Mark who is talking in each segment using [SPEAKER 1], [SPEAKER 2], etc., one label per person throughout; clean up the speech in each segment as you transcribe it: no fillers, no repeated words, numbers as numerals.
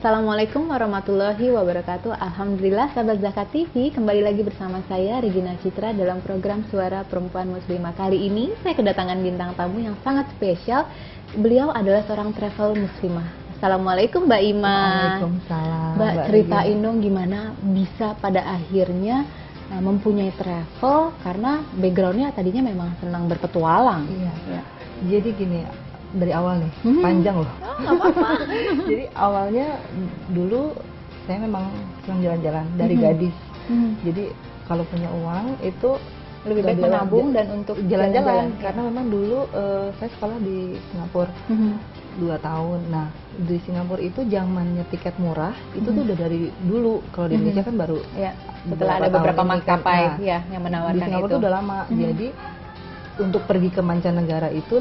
[SPEAKER 1] Assalamualaikum warahmatullahi wabarakatuh. Alhamdulillah sahabat Zakat TV, kembali lagi bersama saya Regina Citra dalam program Suara Perempuan Muslimah. Kali ini saya kedatangan bintang tamu yang sangat spesial. Beliau adalah seorang travel muslimah. Assalamualaikum Mbak Ima.
[SPEAKER 2] Waalaikumsalam.
[SPEAKER 1] Mbak, ceritain dong gimana bisa pada akhirnya mempunyai travel, karena backgroundnya tadinya memang senang berpetualang.
[SPEAKER 2] Iya. Ya. Jadi gini, dari awal nih, panjang loh.
[SPEAKER 1] Nggak apa-apa.
[SPEAKER 2] Jadi awalnya dulu saya memang senang jalan-jalan dari gadis. Jadi kalau punya uang itu
[SPEAKER 1] Lebih baik menabung dan untuk
[SPEAKER 2] jalan-jalan. Karena memang dulu saya sekolah di Singapura 2 tahun. Nah di Singapura itu zamannya tiket murah itu tuh udah dari dulu. Kalau di Indonesia kan baru.
[SPEAKER 1] Ya, setelah ada beberapa maskapai ya yang menawarkan
[SPEAKER 2] di Singapura
[SPEAKER 1] itu.
[SPEAKER 2] Tuh udah lama. Jadi untuk pergi ke mancanegara itu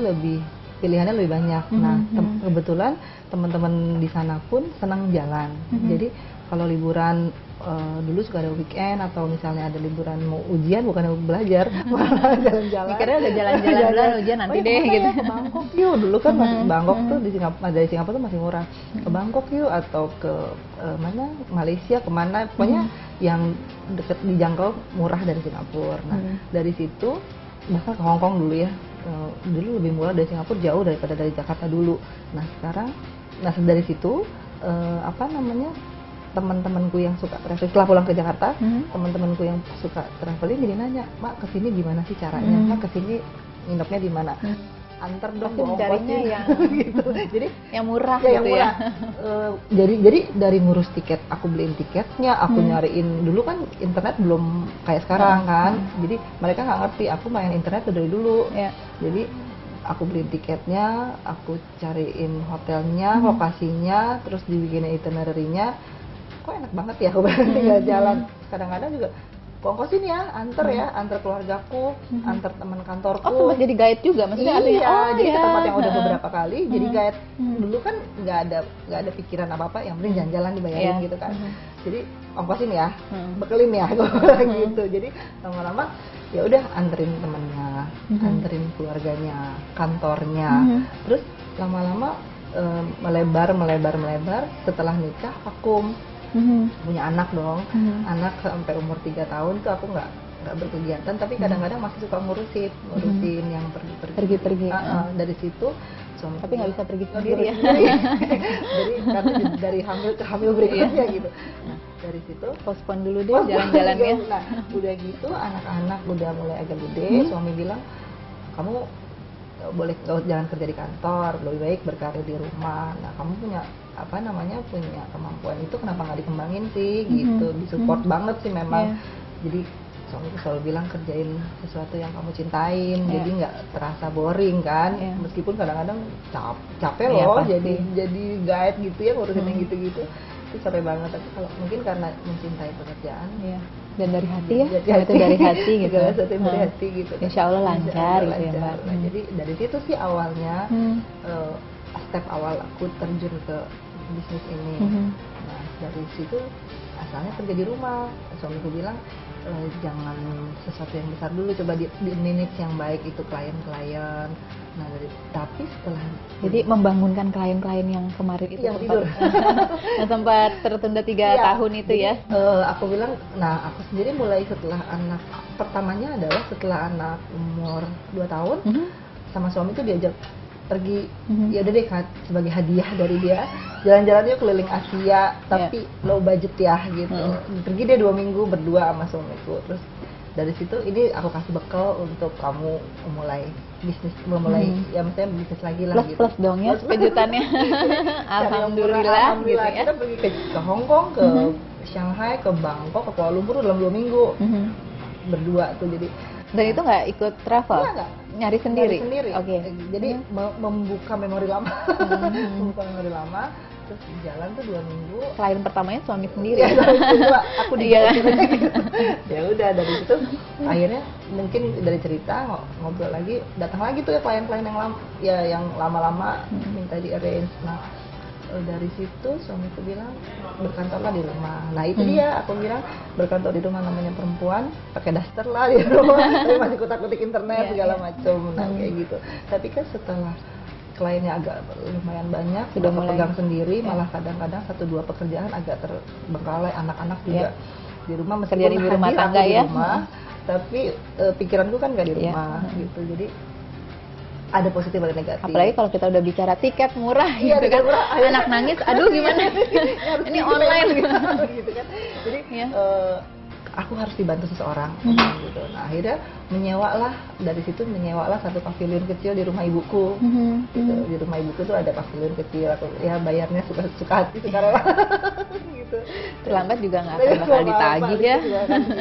[SPEAKER 2] pilihannya lebih banyak. Nah, kebetulan teman-teman di sana pun senang jalan. Jadi kalau liburan dulu suka ada weekend atau misalnya ada liburan mau ujian, bukan belajar, malah jalan-jalan.
[SPEAKER 1] Mikirnya udah jalan-jalan dulu, ujian nanti deh gitu.
[SPEAKER 2] Ke Bangkok yuk, dulu kan masih Bangkok tuh di Singapura, dari Singapura tuh masih murah. Ke Bangkok yuk atau ke mana Malaysia, kemana, pokoknya yang deket dijangkau murah dari Singapura. Nah, dari situ bahkan ke Hong Kong dulu ya. Dulu lebih murah dari Singapura jauh daripada dari Jakarta dulu. Nah sekarang, dari situ teman-temanku yang suka traveling setelah pulang ke Jakarta, teman-temanku yang suka traveling jadi nanya, Mak kesini gimana sih caranya? Mak kesini nginepnya di mana? Antar dong,
[SPEAKER 1] carinya yang
[SPEAKER 2] gitu. Jadi
[SPEAKER 1] yang murah
[SPEAKER 2] ya,
[SPEAKER 1] gitu
[SPEAKER 2] yang murah. Jadi dari ngurus tiket, aku beliin tiketnya, aku nyariin. Dulu kan internet belum kayak sekarang kan, jadi mereka nggak ngerti. Aku main internet dari dulu. Jadi aku beliin tiketnya, aku cariin hotelnya, lokasinya, terus dibikinin itinerary-nya. Kok enak banget ya, aku tinggal jalan. Kadang-kadang juga ongkosin ya, antar keluargaku, antar teman kantorku.
[SPEAKER 1] Oh, sempat jadi guide juga maksudnya?
[SPEAKER 2] Jadi ke tempat yang udah beberapa kali jadi guide. Dulu kan nggak ada pikiran apa-apa, yang penting jalan-jalan dibayarin gitu kan. Jadi ongkosin ya, bekelin ya, gitu. Jadi lama-lama ya udah anterin temennya, anterin keluarganya, kantornya. Terus lama-lama melebar. Setelah nikah vakum. Punya anak dong, anak sampai umur 3 tahun tuh aku nggak berkegiatan, tapi kadang-kadang masih suka ngurusin yang pergi-pergi. Dari situ suami,
[SPEAKER 1] tapi nggak bisa pergi sendiri ya.
[SPEAKER 2] Jadi karena dari hamil ke hamil berikutnya gitu. Nah, dari situ
[SPEAKER 1] postpone dulu deh jalan-jalannya.
[SPEAKER 2] Nah udah gitu anak-anak udah mulai agak gede, suami bilang kamu boleh jangan kerja di kantor, lebih baik berkarir di rumah. Nah kamu punya punya kemampuan itu, kenapa nggak dikembangin sih gitu. Disupport banget sih memang. Jadi suamiku selalu bilang kerjain sesuatu yang kamu cintain, jadi nggak terasa boring kan. Meskipun kadang-kadang capek loh, jadi guide gitu ya, ngurusin yang gitu-gitu itu capek banget. Tapi kalau mungkin karena mencintai pekerjaan
[SPEAKER 1] dan dari hati ya, itu dari hati gitu.
[SPEAKER 2] Dari hati gitu.
[SPEAKER 1] Insya Allah lancar gitu ya Mbak.
[SPEAKER 2] Nah, jadi dari situ sih awalnya step awal aku terjun ke bisnis ini. Nah dari situ asalnya kerja di rumah. Suamiku bilang jangan sesuatu yang besar dulu, coba di manage yang baik itu klien-klien. Nah tapi setelah
[SPEAKER 1] jadi membangunkan klien-klien yang kemarin itu
[SPEAKER 2] yang tidur
[SPEAKER 1] yang sempat tertunda 3 tahun itu ya.
[SPEAKER 2] Aku bilang, nah aku sendiri mulai setelah anak pertamanya adalah setelah anak umur 2 tahun, sama suami tuh diajak pergi, ya udah deh sebagai hadiah dari dia jalan-jalan yuk keliling Asia, tapi low budget ya gitu. Pergi deh 2 minggu berdua sama suamiku. Terus dari situ ini aku kasih bekal untuk kamu memulai bisnis, ya maksudnya bisnis lagi lah gitu.
[SPEAKER 1] Plus dong ya kejutannya. Alhamdulillah gitu ya.
[SPEAKER 2] Kita pergi ke Hong Kong, ke Shanghai, ke Bangkok, ke Kuala Lumpur dalam 2 minggu berdua tuh. Jadi
[SPEAKER 1] dan itu nggak ikut travel?
[SPEAKER 2] Enggak.
[SPEAKER 1] Nyari sendiri?
[SPEAKER 2] Oke. Jadi membuka memori lama. Membuka memori lama, terus jalan tuh 2 minggu.
[SPEAKER 1] Klien pertamanya suami sendiri.
[SPEAKER 2] Aku di ya udah dari situ akhirnya mungkin dari cerita ngobrol lagi, datang lagi tuh ya klien-klien yang lama minta di arrange. Nah dari situ suamiku bilang berkantorlah di rumah. Nah itu dia, aku bilang berkantor di rumah, namanya perempuan pakai daster lah di rumah, tapi masih kutak-kutik internet segala macam. Nah kayak gitu. Tapi kan setelah kliennya agak lumayan banyak,
[SPEAKER 1] sudah
[SPEAKER 2] aku
[SPEAKER 1] mulai
[SPEAKER 2] pegang sendiri, malah kadang-kadang 1-2 pekerjaan agak terbengkalai, anak-anak juga di rumah, meskipun
[SPEAKER 1] ibu rumah
[SPEAKER 2] hadir
[SPEAKER 1] tangga
[SPEAKER 2] aku di
[SPEAKER 1] ya,
[SPEAKER 2] rumah, tapi pikiranku kan nggak di rumah gitu. Jadi ada positif ada negatif.
[SPEAKER 1] Apalagi kalau kita udah bicara tiket murah
[SPEAKER 2] gitu
[SPEAKER 1] kan,
[SPEAKER 2] murah.
[SPEAKER 1] Anak nangis, aduh gimana? Ini online
[SPEAKER 2] gitu kan. Jadi aku harus dibantu seseorang gitu. Nah akhirnya dari situ menyewalah satu pavilion kecil di rumah ibuku. Gitu. Di rumah ibuku tuh ada pavilion kecil, aku ya bayarnya suka hati sekarang gitu.
[SPEAKER 1] Terlambat juga nggak akan bakal ditagih ya.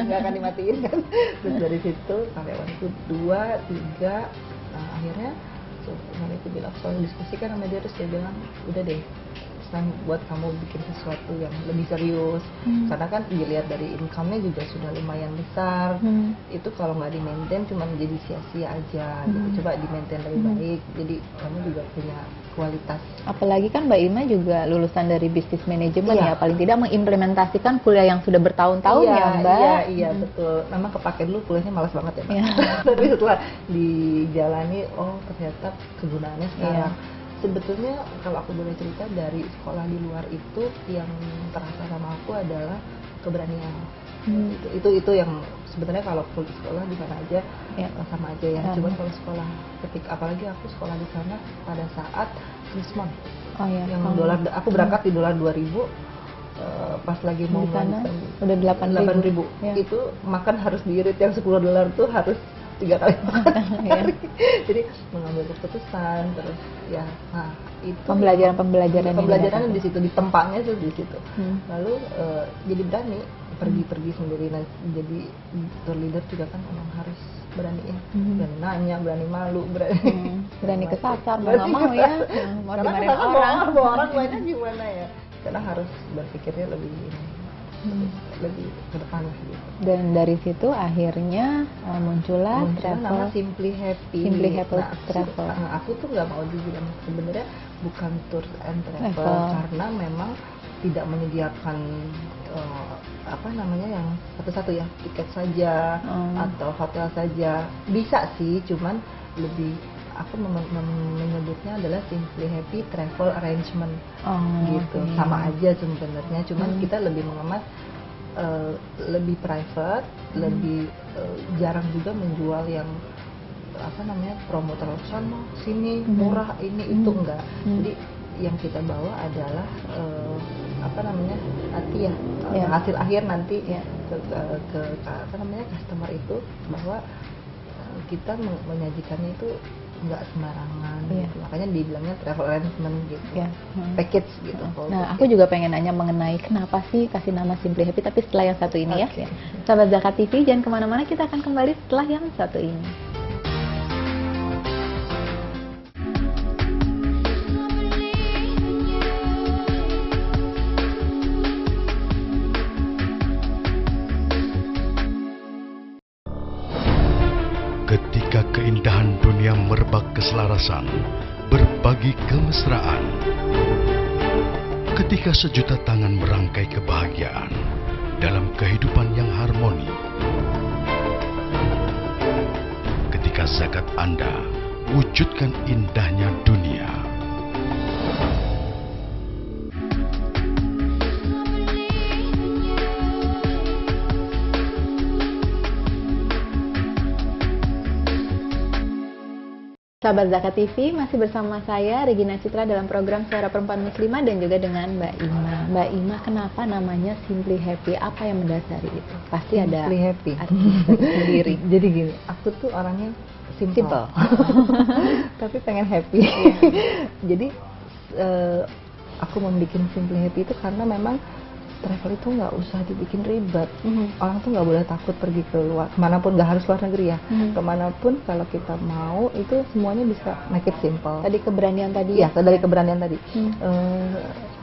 [SPEAKER 2] Nggak akan dimatiin kan. Terus dari situ karyawanku 2, 3. Nah akhirnya itu bilang, soal diskusikan sama dia, terus dia bilang udah deh buat kamu bikin sesuatu yang lebih serius, karena kan dilihat dari income-nya juga sudah lumayan besar. Itu kalau nggak di-maintain cuma jadi sia-sia aja gitu. Coba di-maintain lebih baik, jadi kamu juga punya kualitas. Apalagi kan Mbak Ima juga lulusan dari bisnis manajemen ya, paling tidak mengimplementasikan kuliah yang sudah bertahun-tahun ya Mbak. Iya betul, memang kepake dulu kuliahnya malas banget ya Mbak. Tapi setelah dijalani, oh ternyata kegunaannya sekarang. Sebetulnya kalau aku boleh cerita, dari sekolah di luar itu yang terasa sama aku adalah keberanian. Itu yang sebenarnya kalau sekolah di mana aja sama aja ya. Cuman kalau sekolah, apalagi aku sekolah di sana pada saat Christmas. Yang dolar, aku berangkat di dolar 2000. Pas lagi mau
[SPEAKER 1] udah 8.000.
[SPEAKER 2] Itu makan harus diirit, yang 10 dolar tuh harus 3 kali makan. Jadi mengambil keputusan, terus ya, nah itu pembelajaran di situ, di tempatnya tuh di situ. Lalu jadi berani pergi sendiri. Nah, jadi tour leader juga kan memang harus berani ya, berani nanya, berani malu,
[SPEAKER 1] berani kesasar, mau nggak mau ya, mau dimarahin orang.
[SPEAKER 2] Orang banyak gimana ya? Karena harus berpikirnya lebih ke depan gitu.
[SPEAKER 1] Dan dari situ akhirnya muncullah
[SPEAKER 2] nama Simply Happy.
[SPEAKER 1] Travel.
[SPEAKER 2] Aku tuh nggak mau dibilang sebenarnya bukan tour and travel, karena memang tidak menyediakan yang satu-satu ya, tiket saja atau hotel saja. Bisa sih, cuman lebih aku menyebutnya adalah Simply Happy Travel Arrangement gitu. Sama aja sebenarnya, cuman kita lebih mengemas lebih private, lebih jarang juga menjual yang promotor sana sini murah ini itu enggak. Jadi yang kita bawa adalah hati ya, hasil akhir nanti ke customer itu, bahwa kita menyajikannya itu nggak sembarangan gitu. Makanya dibilangnya travel arrangement gitu, package gitu.
[SPEAKER 1] Nah, aku juga pengen nanya mengenai kenapa sih kasih nama Simply Happy, tapi setelah yang satu ini ya. Sahabat Zakat TV, jangan kemana-mana, kita akan kembali setelah yang satu ini.
[SPEAKER 3] Ketika keindahan dunia merebak keselarasan, berbagi kemesraan. Ketika sejuta tangan merangkai kebahagiaan dalam kehidupan yang harmoni. Ketika zakat Anda wujudkan indahnya dunia.
[SPEAKER 1] Sahabat Zakat TV, masih bersama saya Regina Citra dalam program Suara Perempuan Muslimah dan juga dengan Mbak Ima. Mbak Ima, kenapa namanya Simply Happy? Apa yang mendasari itu? Pasti ada
[SPEAKER 2] Simply Happy
[SPEAKER 1] sendiri.
[SPEAKER 2] Jadi gini, aku tuh orangnya simple. Tapi pengen happy. Jadi aku membuat Simply Happy itu karena memang travel itu nggak usah dibikin ribet. Orang tuh nggak boleh takut pergi ke luar, kemanapun, nggak harus luar negeri ya. Kemanapun kalau kita mau, itu semuanya bisa make it simple.
[SPEAKER 1] Tadi keberanian tadi.
[SPEAKER 2] Ya, dari keberanian tadi.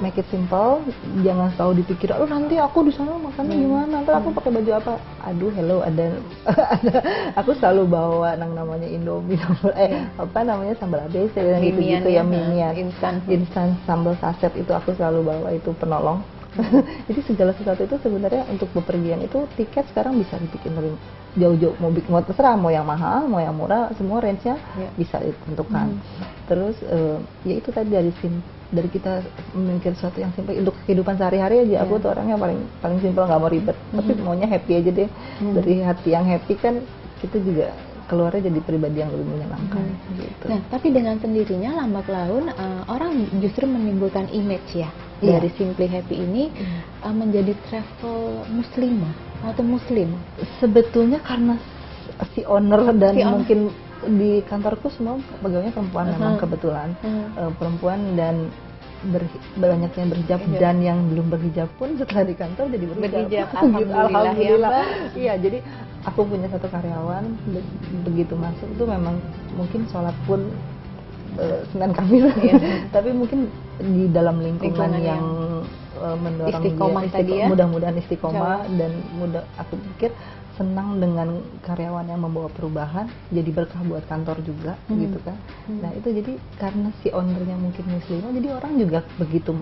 [SPEAKER 2] Make it simple, jangan selalu dipikir, oh nanti aku di sana makannya gimana, ntar aku pakai baju apa. Aduh, hello, ada aku selalu bawa namanya Indomie, sambal ABC gitu ya, minian, instan sambal saset itu aku selalu bawa, itu penolong. Jadi segala sesuatu itu sebenarnya untuk bepergian itu tiket sekarang bisa dibikin lebih jauh-jauh, mau terserah, mau yang mahal, mau yang murah, semua range-nya bisa ditentukan. Terus ya itu tadi dari kita memikir sesuatu yang simpel untuk kehidupan sehari-hari aja. Aku tuh orangnya paling simpel, nggak mau ribet, tapi maunya happy aja deh. Dari hati yang happy kan kita juga keluarnya jadi pribadi yang lebih menyenangkan. Gitu.
[SPEAKER 1] Nah, tapi dengan sendirinya lambat laun orang justru menimbulkan image ya dari Simply Happy ini menjadi travel muslimah atau muslim.
[SPEAKER 2] Sebetulnya karena si owner dan mungkin di kantorku semua pegawainya perempuan, memang kebetulan perempuan dan banyak yang berhijab dan yang belum berhijab pun setelah di kantor jadi berhijab. Alhamdulillah. Iya, jadi aku punya satu karyawan begitu masuk tuh memang mungkin sholat pun Senin Kamis, tapi mungkin di dalam lingkungan yang mendorong
[SPEAKER 1] istiqomah tadi ya,
[SPEAKER 2] mudah-mudahan istiqomah dan aku pikir senang dengan karyawan yang membawa perubahan, jadi berkah buat kantor juga gitu kan. Nah itu jadi karena si ownernya mungkin muslimah, jadi orang juga begitu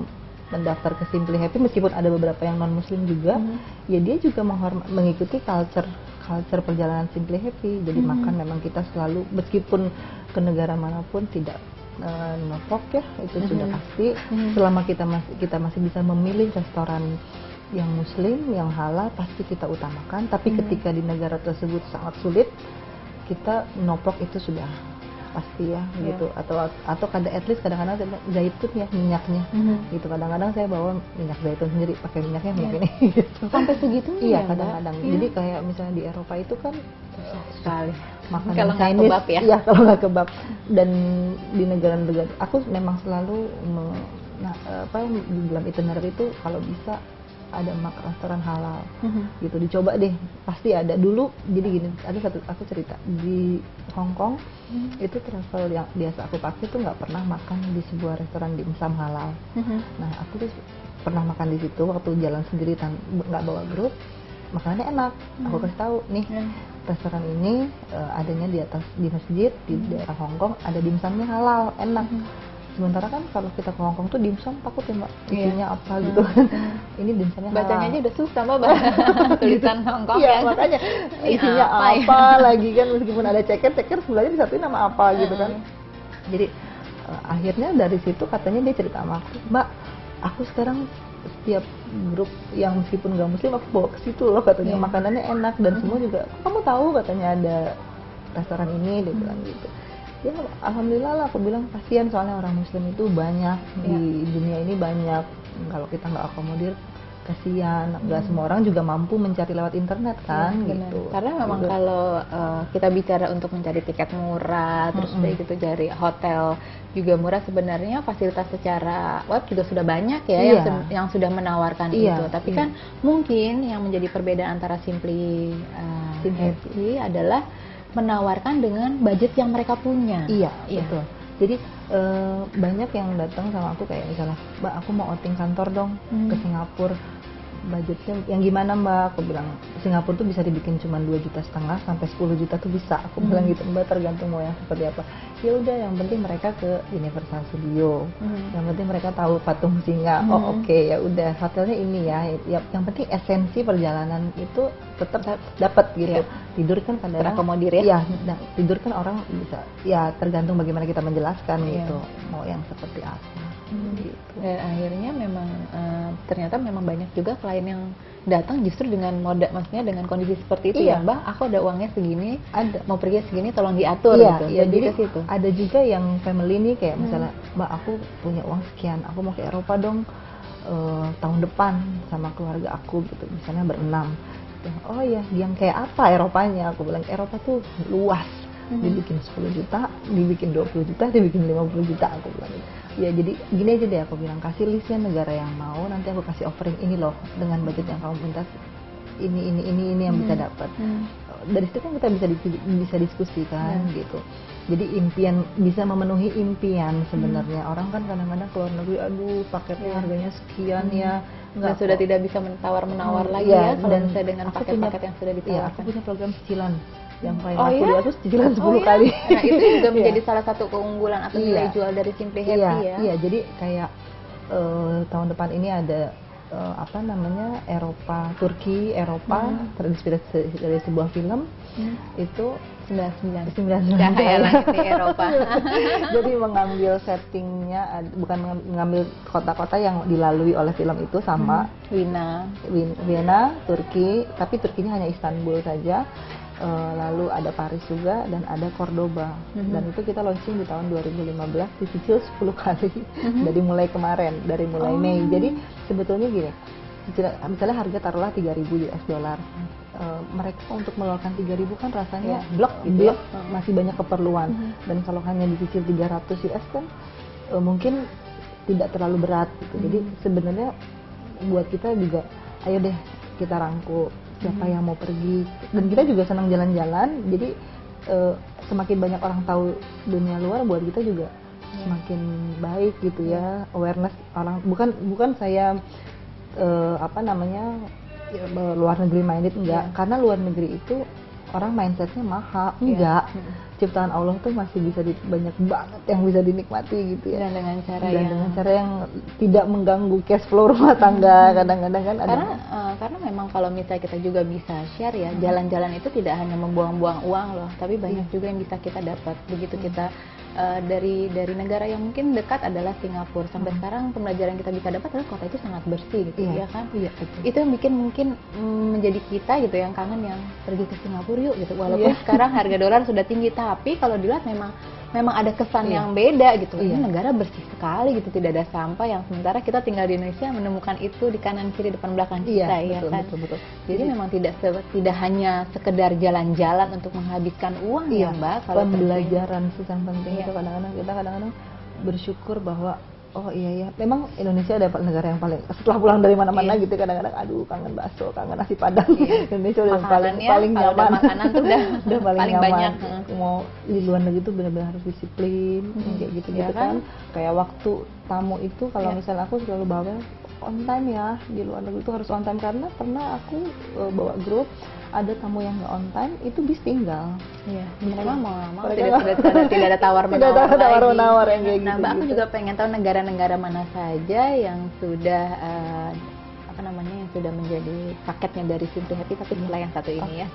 [SPEAKER 2] mendaftar ke Simply Happy meskipun ada beberapa yang non muslim juga, ya dia juga mengikuti culture perjalanan Simply Happy. Jadi makan memang kita selalu, meskipun ke negara manapun tidak notok ya, itu sudah pasti. Selama kita masih bisa memilih restoran yang muslim, yang halal, pasti kita utamakan. Tapi ketika di negara tersebut sangat sulit, kita noplok itu sudah pasti ya gitu. Atau at least kadang-kadang zaitun ya, minyaknya gitu. Kadang-kadang saya bawa minyak zaitun sendiri, pakai minyaknya minyak ini gitu.
[SPEAKER 1] Sampai segitunya
[SPEAKER 2] iya,
[SPEAKER 1] ya,
[SPEAKER 2] kadang-kadang. Jadi kayak misalnya di Eropa itu kan
[SPEAKER 1] sekali
[SPEAKER 2] makanan
[SPEAKER 1] kalau
[SPEAKER 2] Chinese
[SPEAKER 1] kebab ya.
[SPEAKER 2] Iya, kalau nggak kebab. Dan di negara-negara aku memang selalu di dalam itinerary itu kalau bisa ada restoran halal gitu, dicoba deh, pasti ada. Dulu jadi gini, ada aku cerita di Hong Kong itu travel yang biasa aku pakai tuh nggak pernah makan di sebuah restoran dimsum halal. Nah aku tuh pernah makan di situ waktu jalan sendiri, nggak bawa grup, makanannya enak. Aku kasih tahu nih, restoran ini adanya di atas di masjid di daerah Hong Kong, ada dimsumnya halal, enak. Sementara kan kalau kita ke Hongkong tuh dimsum takut ya mbak, isinya apa gitu kan. Ini dimsumnya halal.
[SPEAKER 1] Bacanya aja udah susah mbak, tulisan Hongkong
[SPEAKER 2] ya. Makanya isinya apa lagi kan, meskipun ada ceker sebenarnya disatuin nama apa gitu kan. Jadi akhirnya dari situ katanya dia cerita sama aku, mbak aku sekarang setiap grup yang meskipun nggak muslim aku bawa ke situ loh katanya, makanannya enak dan semua juga. Kamu tahu katanya ada restoran ini, dia bilang gitu. Ya alhamdulillah lah, aku bilang kasihan soalnya orang muslim itu banyak di dunia ini, banyak. Kalau kita nggak akomodir kasihan, nggak semua orang juga mampu mencari lewat internet kan gitu.
[SPEAKER 1] Karena memang kalau kita bicara untuk mencari tiket murah, terus gitu dari hotel juga murah, sebenarnya fasilitas secara web juga sudah banyak ya yang sudah menawarkan itu. Tapi kan mungkin yang menjadi perbedaan antara Simply Happy adalah menawarkan dengan budget yang mereka punya.
[SPEAKER 2] Iya. Betul. Jadi banyak yang datang sama aku kayak misalnya, mbak aku mau outing kantor dong ke Singapura, budgetnya yang gimana mbak? Aku bilang Singapura tuh bisa dibikin cuma 2,5 juta sampai 10 juta tuh bisa. Aku bilang gitu, mbak tergantung mau yang seperti apa. Ya udah, yang penting mereka ke Universal Studio, yang penting mereka tahu patung singa. Oke, ya udah hotelnya ini ya. Yang penting esensi perjalanan itu tetap dapat gitu. Tidur kan kadang
[SPEAKER 1] terakomodir ya.
[SPEAKER 2] Iya, tidur kan orang bisa. Ya tergantung bagaimana kita menjelaskan gitu. Mau yang seperti apa. Gitu.
[SPEAKER 1] Dan akhirnya memang ternyata memang banyak juga klien yang datang justru dengan maksudnya dengan kondisi seperti itu ya, mbak aku ada uangnya segini, mau pergi segini, tolong diatur gitu.
[SPEAKER 2] Jadi ke situ. Ada juga yang family nih kayak misalnya, mbak aku punya uang sekian, aku mau ke Eropa dong tahun depan sama keluarga aku gitu, misalnya berenam. Oh ya, yang kayak apa Eropanya? Aku bilang Eropa tuh luas. Dibikin 10 juta, dibikin 20 juta, dibikin 50 juta, aku bilang gitu. Ya jadi gini aja deh, aku bilang kasih listnya negara yang mau, nanti aku kasih offering ini loh dengan budget yang kamu minta, ini yang bisa dapat. Dari situ kan kita bisa diskusi kan gitu. Jadi impian bisa memenuhi impian sebenarnya. Orang kan kadang-kadang keluar negeri, aduh paketnya harganya sekian ya.
[SPEAKER 1] Dan sudah tidak bisa menawar lagi ya kalau misalnya dengan paket-paket yang sudah ditawarkan.
[SPEAKER 2] Iya, aku punya program cicilan yang paling laku di aku cicilan 10 kali.
[SPEAKER 1] Nah itu juga menjadi salah satu keunggulan atau nilai jual dari Simply Happy ya.
[SPEAKER 2] Iya, jadi kayak tahun depan ini ada apa namanya, Turki Eropa, terinspirasi dari sebuah film itu 99
[SPEAKER 1] di Eropa.
[SPEAKER 2] Jadi mengambil settingnya, bukan mengambil kota-kota yang dilalui oleh film itu sama Wina, Turki, tapi Turkinya hanya Istanbul saja. Lalu ada Paris juga dan ada Cordoba. Dan itu kita launching di tahun 2015, dicicil 10 kali dari mulai kemarin, dari mulai Mei. Jadi sebetulnya gini, misalnya harga taruhlah 3.000 US dollar. Mereka untuk mengeluarkan 3.000 kan rasanya blok gitu ya, masih banyak keperluan. Dan kalau hanya dicicil 300 US kan mungkin tidak terlalu berat gitu. Jadi sebenarnya buat kita juga, ayo deh kita rangkul siapa yang mau pergi, dan kita juga senang jalan-jalan. Jadi semakin banyak orang tahu dunia luar, buat kita juga semakin baik gitu ya, awareness orang. Bukan saya apa namanya, luar negeri minded, enggak, karena luar negeri itu orang mindsetnya mahal, enggak. Ciptaan Allah tuh masih bisa banyak banget yang bisa dinikmati gitu ya.
[SPEAKER 1] Dan dengan
[SPEAKER 2] cara yang tidak mengganggu cash flow rumah tangga. Kadang-kadang kan ada.
[SPEAKER 1] Karena memang kalau misalnya kita juga bisa share ya, jalan-jalan itu tidak hanya membuang-buang uang loh, tapi banyak juga yang bisa kita dapat. Begitu kita dari negara yang mungkin dekat adalah Singapura, sampai sekarang pembelajaran kita bisa dapat adalah kota itu sangat bersih gitu, ya kan? Iya, betul. Itu yang bikin mungkin menjadi kita gitu yang kangen, yang pergi ke Singapura yuk gitu. Walaupun sekarang harga dolar sudah tinggi, tapi kalau dilihat memang ada kesan yang beda gitu. Ini negara bersih sekali gitu, tidak ada sampah, yang sementara kita tinggal di Indonesia menemukan itu di kanan kiri depan belakang kita, ya kan? Betul. Jadi memang tidak hanya sekedar jalan-jalan untuk menghabiskan uang ya Mbak. Kalau
[SPEAKER 2] pembelajaran sih yang penting itu. Kadang-kadang kita bersyukur bahwa oh iya memang Indonesia ada negara yang paling, setelah pulang dari mana-mana gitu kadang-kadang aduh kangen bakso, kangen nasi padang. Indonesia udah paling nyaman,
[SPEAKER 1] makanan tuh udah paling
[SPEAKER 2] nyaman.
[SPEAKER 1] Banyak.
[SPEAKER 2] Mau di luar negeri tuh benar-benar harus disiplin kayak gitu kan. Kayak waktu tamu itu kalau misalnya aku selalu bawa on time ya, di luar negeri itu harus on time, karena pernah aku bawa grup ada tamu yang nggak on time, itu bis tinggal.
[SPEAKER 1] Mereka mau tidak ada tawar-menawar
[SPEAKER 2] yang kayak gitu.
[SPEAKER 1] Nah, Mbak, aku juga pengen tahu negara-negara mana saja yang sudah yang sudah menjadi paketnya dari Simply Happy, tapi setelah yang satu ini ya.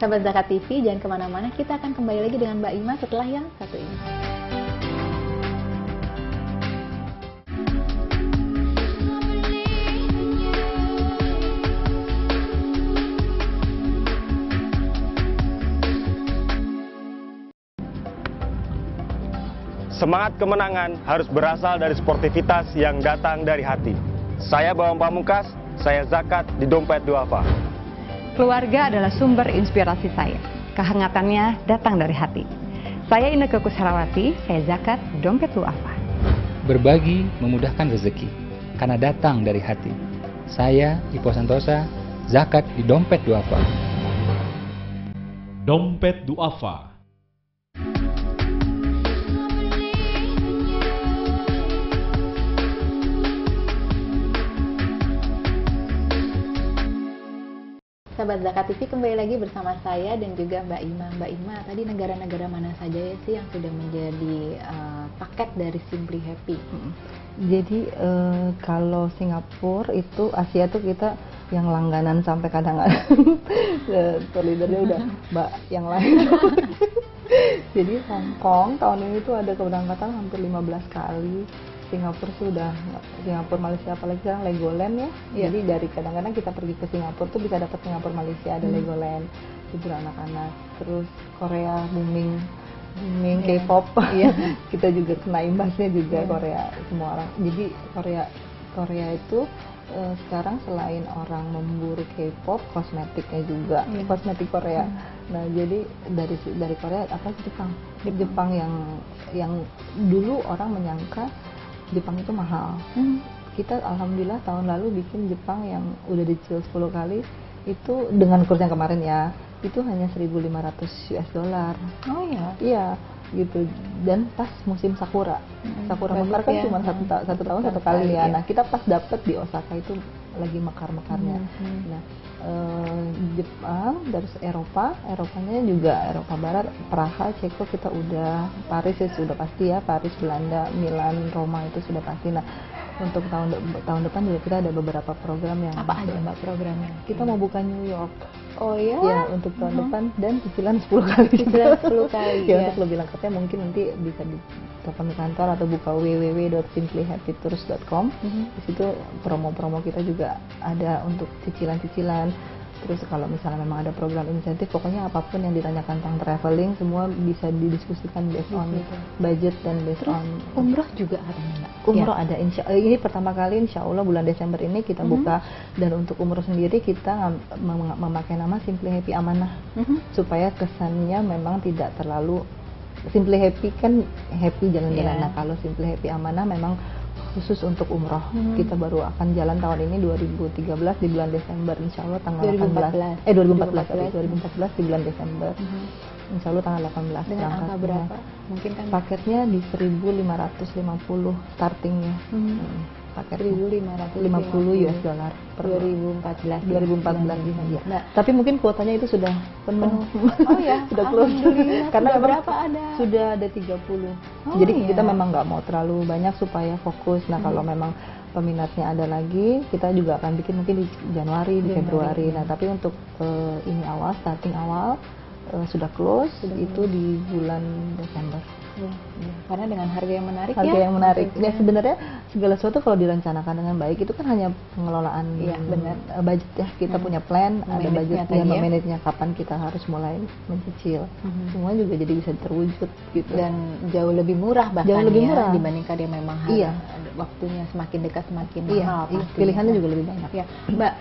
[SPEAKER 1] Sahabat Zakat TV, jangan kemana-mana, kita akan kembali lagi dengan Mbak Ima setelah yang satu ini.
[SPEAKER 4] Semangat kemenangan harus berasal dari sportivitas yang datang dari hati. Saya Bawang Pamungkas, saya zakat di Dompet Duafa.
[SPEAKER 5] Keluarga adalah sumber inspirasi saya. Kehangatannya datang dari hati. Saya Inneke Kusharawati, saya zakat di Dompet Duafa.
[SPEAKER 6] Berbagi memudahkan rezeki, karena datang dari hati. Saya Ipo Santosa, zakat di Dompet Duafa.
[SPEAKER 7] Dompet Duafa.
[SPEAKER 1] Sahabat Zakat TV, kembali lagi bersama saya dan juga Mbak Ima. Mbak Ima, tadi negara-negara mana saja ya sih yang sudah menjadi paket dari Simply Happy?
[SPEAKER 2] Jadi kalau Singapura itu Asia tuh kita yang langganan sampai kadang-kadang leadernya udah Mbak yang lain. Jadi Hong Kong tahun ini tuh ada keberangkatan hampir 15 kali. Singapura, Malaysia, apalagi sekarang Legoland ya. Jadi dari kadang-kadang kita pergi ke Singapura tuh bisa dapat Singapura, Malaysia ada Legoland, libur anak-anak. Terus Korea booming K-pop. Kita juga kena imbasnya juga Korea, semua orang. Jadi Korea itu sekarang selain orang memburu K-pop, kosmetiknya juga, kosmetik Korea. Nah, jadi dari Korea Jepang yang dulu orang menyangka Jepang itu mahal. Kita alhamdulillah tahun lalu bikin Jepang yang udah dicicil 10 kali itu dengan kurs yang kemarin ya, itu hanya 1.500 US dollar.
[SPEAKER 1] Oh iya.
[SPEAKER 2] Iya, gitu. Dan pas musim sakura. Sakura mekar kan cuma satu tahun satu kali ya. Nah, kita pas dapet di Osaka itu lagi mekar-mekarnya. Nah, Jepang, terus Eropanya juga Eropa Barat, Praha, Ceko kita udah, Paris ya sudah pasti ya, Paris, Belanda, Milan, Roma itu sudah pasti. Nah, untuk tahun depan juga kita ada beberapa program yang
[SPEAKER 1] Apa aja Mbak programnya?
[SPEAKER 2] kita mau buka New York.
[SPEAKER 1] Oh ya?
[SPEAKER 2] Ya, untuk tahun depan dan cicilan 10 kali.
[SPEAKER 1] Cicilan 10 kali.
[SPEAKER 2] Ya,
[SPEAKER 1] ya.
[SPEAKER 2] untuk lebih lengkapnya mungkin nanti bisa di telepon di kantor atau buka www.simplyhappytours.com. Di situ promo-promo kita juga ada untuk cicilan-cicilan. Terus kalau misalnya memang ada program insentif, pokoknya apapun yang ditanyakan tentang traveling semua bisa didiskusikan based on budget dan based on
[SPEAKER 1] Umroh juga katanya Mbak?
[SPEAKER 2] umroh
[SPEAKER 1] Ya.
[SPEAKER 2] ada. Ini pertama kali insya Allah bulan Desember ini kita buka, dan untuk umroh sendiri kita memakai nama Simply Happy Amanah supaya kesannya memang tidak terlalu Simply Happy kan happy jalan-jalan. Nah, kalau Simply Happy Amanah memang khusus untuk umroh. Kita baru akan jalan tahun ini 2013 di bulan Desember, insya Allah tanggal 2014 di bulan Desember. Insya Allah tanggal 18.
[SPEAKER 1] Dengan angka berapa? Mungkin kan
[SPEAKER 2] Paketnya di 1.550 startingnya. Paket
[SPEAKER 1] 1.550
[SPEAKER 2] US dollar per
[SPEAKER 1] 2014.
[SPEAKER 2] 2014 ya.
[SPEAKER 1] Nah,
[SPEAKER 2] Tapi mungkin kuotanya itu sudah penuh.
[SPEAKER 1] Oh ya,
[SPEAKER 2] sudah close.
[SPEAKER 1] Karena
[SPEAKER 2] memang
[SPEAKER 1] berapa ada?
[SPEAKER 2] Sudah ada 30.
[SPEAKER 1] Oh,
[SPEAKER 2] Jadi
[SPEAKER 1] iya.
[SPEAKER 2] kita memang nggak mau terlalu banyak supaya fokus. Nah, kalau memang peminatnya ada lagi, kita juga akan bikin mungkin di Januari, di Februari. Nah, tapi untuk ini starting awal sudah close itu di bulan Desember.
[SPEAKER 1] Ya. Karena dengan harga yang menarik
[SPEAKER 2] Harga
[SPEAKER 1] ya.
[SPEAKER 2] yang menarik.
[SPEAKER 1] maksudnya.
[SPEAKER 2] Ya sebenarnya segala sesuatu kalau direncanakan dengan baik itu kan hanya pengelolaan
[SPEAKER 1] Iya, benar.
[SPEAKER 2] Budget ya. Kita punya plan, ada
[SPEAKER 1] Manage-nya
[SPEAKER 2] budgetnya,
[SPEAKER 1] tadi ya.
[SPEAKER 2] memanagenya kapan kita harus mulai mencicil. Semua juga jadi bisa terwujud gitu.
[SPEAKER 1] Dan jauh lebih murah bahkan
[SPEAKER 2] Jauh lebih
[SPEAKER 1] ya,
[SPEAKER 2] murah.
[SPEAKER 1] dibandingkan yang memang harus
[SPEAKER 2] Iya.
[SPEAKER 1] waktunya semakin dekat semakin
[SPEAKER 2] Iya,
[SPEAKER 1] mahal pastinya.
[SPEAKER 2] pilihannya juga lebih banyak.
[SPEAKER 1] Ya, Mbak,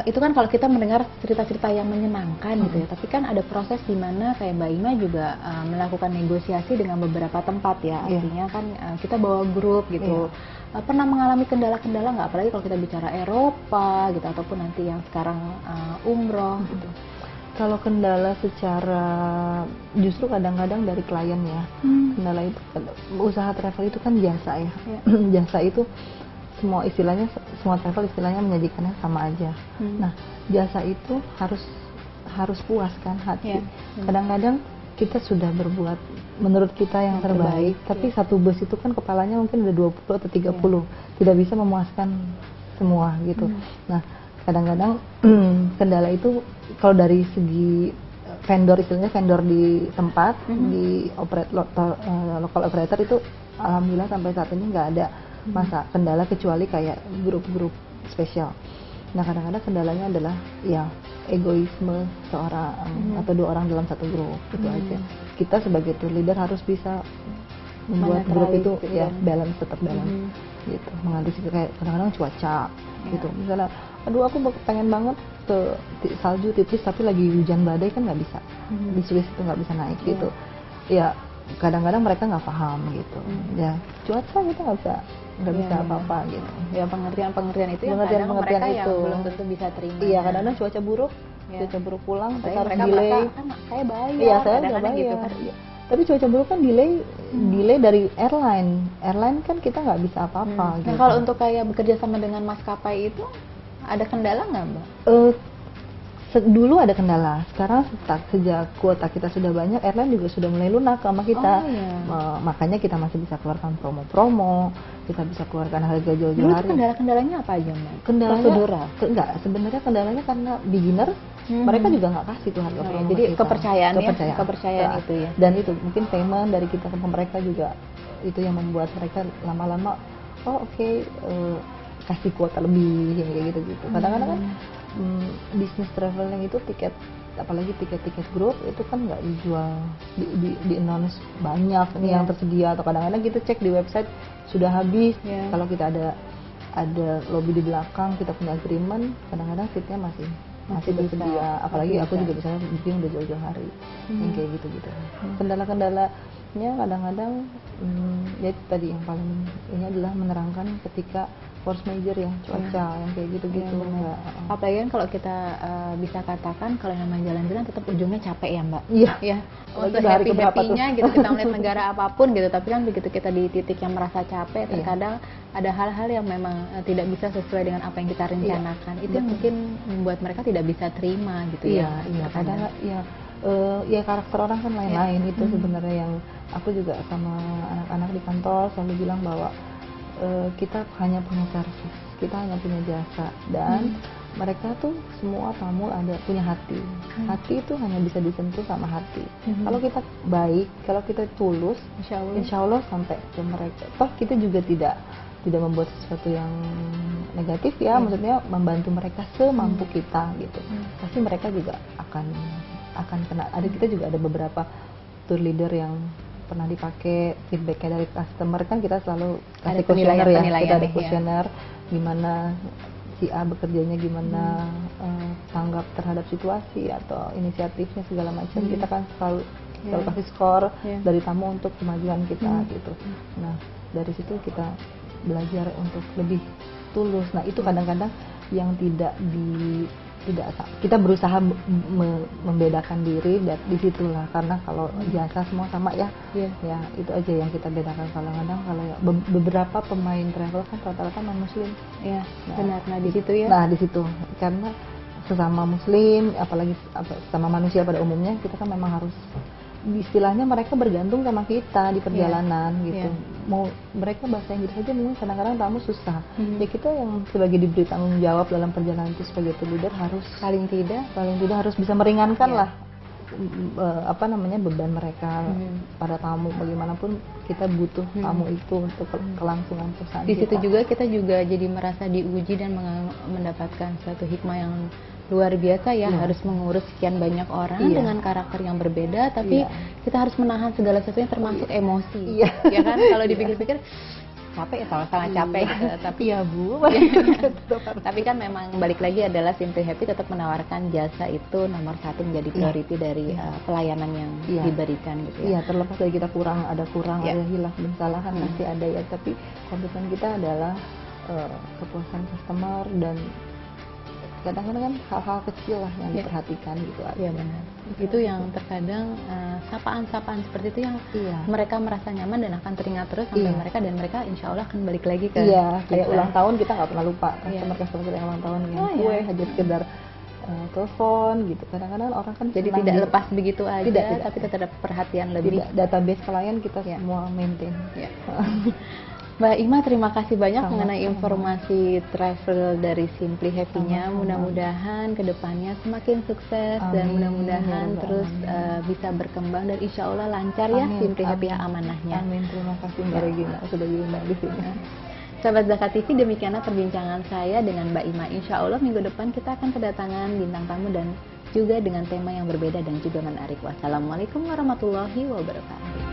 [SPEAKER 1] itu kan kalau kita mendengar cerita-cerita yang menyenangkan gitu ya, tapi kan ada proses di mana kayak Mbak Ima juga melakukan negosiasi dengan beberapa tempat ya,
[SPEAKER 2] Iya.
[SPEAKER 1] artinya kan kita bawa grup gitu. Pernah mengalami kendala-kendala nggak, apalagi kalau kita bicara Eropa gitu, ataupun nanti yang sekarang umroh gitu.
[SPEAKER 2] Kalau kendala secara justru kadang-kadang dari klien ya. Kendala itu usaha travel itu kan jasa ya. Jasa itu semua travel istilahnya menyajikannya sama aja. Nah, jasa itu harus puas kan hati. Kadang-kadang kita sudah berbuat menurut kita yang terbaik, tapi satu bus itu kan kepalanya mungkin ada 20 atau 30. Tidak bisa memuaskan semua gitu. Nah, kadang-kadang kendala itu kalau dari segi vendor, istilahnya vendor di tempat, di local operator itu alhamdulillah sampai saat ini nggak ada kendala kecuali kayak grup-grup spesial. Nah, kadang-kadang kendalanya adalah ya egoisme seorang atau dua orang dalam satu grup, itu aja. Kita sebagai tour leader harus bisa membuat grup itu ya balance, tetap balance gitu. Mengantisipasi kayak kadang-kadang cuaca gitu. Misalnya, aduh aku pengen banget ke salju tipis tapi lagi hujan badai kan nggak bisa. Di Swiss itu nggak bisa naik gitu. Ya kadang-kadang mereka nggak paham gitu. Ya cuaca kita nggak bisa apa-apa gitu.
[SPEAKER 1] Ya pengertian itu yang
[SPEAKER 2] Pengertian
[SPEAKER 1] kadang mereka yang
[SPEAKER 2] itu.
[SPEAKER 1] belum tentu bisa terima.
[SPEAKER 2] Iya, kadang-kadang cuaca buruk pulang,
[SPEAKER 1] tapi
[SPEAKER 2] kita harus
[SPEAKER 1] mereka
[SPEAKER 2] delay.
[SPEAKER 1] merasa kan saya bayar.
[SPEAKER 2] Iya, saya udah
[SPEAKER 1] kadang-kadang
[SPEAKER 2] bayar.
[SPEAKER 1] gitu kan.
[SPEAKER 2] Iya. Tapi cuaca buruk kan delay dari airline kan kita nggak bisa apa-apa gitu.
[SPEAKER 1] Nah, kalau untuk kayak bekerja sama dengan maskapai itu ada kendala nggak, Mbak?
[SPEAKER 2] Dulu ada kendala, sekarang sejak kuota kita sudah banyak, airline juga sudah mulai lunak sama kita.
[SPEAKER 1] Oh, iya.
[SPEAKER 2] Makanya kita masih bisa keluarkan promo-promo, kita bisa keluarkan harga
[SPEAKER 1] Dulu
[SPEAKER 2] jual-jual
[SPEAKER 1] itu
[SPEAKER 2] hari.
[SPEAKER 1] kendala-kendalanya apa aja, Mbak?
[SPEAKER 2] Kendalanya
[SPEAKER 1] Prosedural?
[SPEAKER 2] Enggak, sebenarnya kendalanya karena beginner, mereka juga nggak kasih tuh harga promo.
[SPEAKER 1] Jadi
[SPEAKER 2] ke kita.
[SPEAKER 1] kepercayaan itu ya.
[SPEAKER 2] Dan itu mungkin payment dari kita ke mereka juga itu yang membuat mereka lama-lama kasih kuota lebih yang kayak gitu. Kadang-kadang kan bisnis traveling itu apalagi tiket grup itu kan nggak dijual di announce banyak nih yang tersedia, atau kadang-kadang kita cek di website sudah habis. Kalau kita ada lobby di belakang, kita punya agreement, kadang-kadang seatnya masih tersedia. Apalagi aku juga misalnya booking udah jauh-jauh hari yang kayak gitu. Kendala-kendalanya kadang-kadang ya itu tadi yang paling ini adalah menerangkan ketika force major ya, cuaca yang kayak gitu-gitu.
[SPEAKER 1] Apalagi kan kalau kita bisa katakan kalau namanya jalan-jalan tetap ujungnya capek ya, Mbak.
[SPEAKER 2] Iya.
[SPEAKER 1] Ya.
[SPEAKER 2] Apalagi
[SPEAKER 1] Untuk
[SPEAKER 2] udah hari keberapa
[SPEAKER 1] happy-nya gitu kita melihat negara apapun gitu, tapi kan begitu kita di titik yang merasa capek, terkadang ada hal-hal yang memang tidak bisa sesuai dengan apa yang kita rencanakan. Itu yang mungkin membuat mereka tidak bisa terima gitu ya.
[SPEAKER 2] Iya, kadang ya karakter orang kan lain-lain itu sebenarnya yang aku juga sama anak-anak di kantor selalu bilang bahwa kita hanya punya servis, kita hanya punya jasa, dan mereka tuh semua tamu ada punya hati. Hati itu hanya bisa disentuh sama hati. Kalau kita baik, kalau kita tulus, insya Allah sampai ke mereka. Toh kita juga tidak membuat sesuatu yang negatif ya, maksudnya membantu mereka semampu kita gitu. Pasti mereka juga akan kena. Kita juga ada beberapa tour leader yang pernah dipakai, feedbacknya dari customer kan kita selalu kasih kuesioner ya, kita ada kuesioner gimana si A bekerjanya, gimana tanggap terhadap situasi atau inisiatifnya segala macam. Kita kan selalu kasih skor dari tamu untuk kemajuan kita gitu. Nah dari situ kita belajar untuk lebih tulus. Nah itu kadang-kadang yang kita berusaha membedakan diri, dan disitulah, karena kalau jasa semua sama ya itu aja yang kita bedakan. Kadang-kadang kalau beberapa pemain travel kan rata-rata non muslim
[SPEAKER 1] benar. Nah di situ ya,
[SPEAKER 2] nah di situ karena sesama muslim, apalagi sesama manusia pada umumnya, kita kan memang harus, istilahnya mereka bergantung sama kita di perjalanan gitu. Mau mereka bahasa Inggris aja mungkin kadang-kadang tamu susah. Ya kita yang sebagai diberi tanggung jawab dalam perjalanan itu sebagai tour leader harus paling tidak harus bisa meringankan lah beban mereka pada tamu. Bagaimanapun kita butuh tamu itu untuk kelangsungan perusahaan.
[SPEAKER 1] Di situ juga kita juga jadi merasa diuji dan mendapatkan suatu hikmah yang luar biasa ya, harus mengurus sekian banyak orang dengan karakter yang berbeda, tapi kita harus menahan segala sesuatunya termasuk emosi. Ya kan, kalau dipikir-pikir capek ya, sama-sama capek gitu. Tapi ya Bu, tapi kan memang balik lagi adalah Simply Happy tetap menawarkan jasa itu nomor satu, menjadi priority dari pelayanan yang diberikan gitu ya.
[SPEAKER 2] Terlepas dari kita ada hilaf dan salah kan pasti ada ya, tapi komitmen kita adalah kepuasan customer, dan kadang-kadang kan hal-hal kecil lah yang diperhatikan gitu aja.
[SPEAKER 1] Iya benar. Itu yang terkadang sapaan-sapaan seperti itu yang mereka merasa nyaman dan akan teringat terus sampai mereka insya Allah akan balik lagi ke
[SPEAKER 2] kayak ulang tahun kita nggak pernah lupa customer yang ulang tahun yang kue hanya sekedar telepon gitu. Kadang-kadang orang kan
[SPEAKER 1] jadi tidak lepas begitu aja, tapi tetap ada perhatian lebih.
[SPEAKER 2] Database klien kita semua maintain.
[SPEAKER 1] Mbak Ima, terima kasih banyak mengenai informasi travel dari Simply Happy-nya. Mudah-mudahan kedepannya semakin sukses dan mudah-mudahan terus bisa berkembang, dan insya Allah lancar ya Simply Happy amanahnya.
[SPEAKER 2] Amin. Terima kasih Mbak Regina sudah diundang di sini.
[SPEAKER 1] Sahabat Zakat TV, demikianlah perbincangan saya dengan Mbak Ima. Insya Allah minggu depan kita akan kedatangan bintang tamu dan juga dengan tema yang berbeda dan juga menarik. Wassalamualaikum warahmatullahi wabarakatuh.